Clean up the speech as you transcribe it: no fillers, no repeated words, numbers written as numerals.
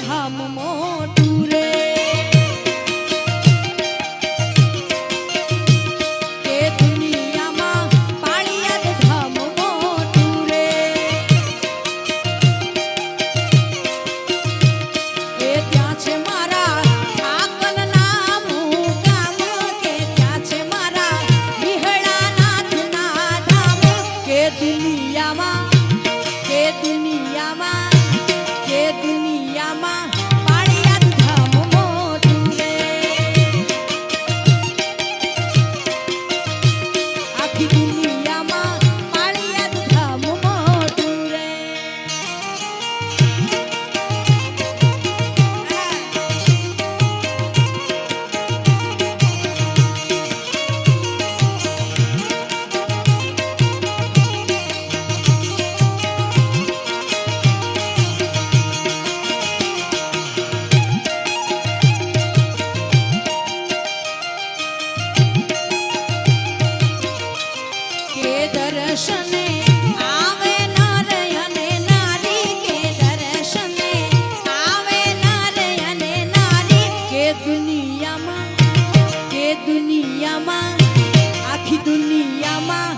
ધામ મોટું રે કે દુનિયામાં પાળિયાદ ધામ મોટું રે એ ત્યાં છે મારા આકલના મુકામ કે ત્યાં છે મારા વિહળાનાથના ધામ કે દુનિયામાં પાળિયાદ ધામ મોટું રે આખી દુનિયામાં પાળિયાદ ધામ મોટું રે દર્શને આવે નર અને નારી કે દર્શને આવે નર અને નારી કે દુનિયામાં આખી દુનિયામાં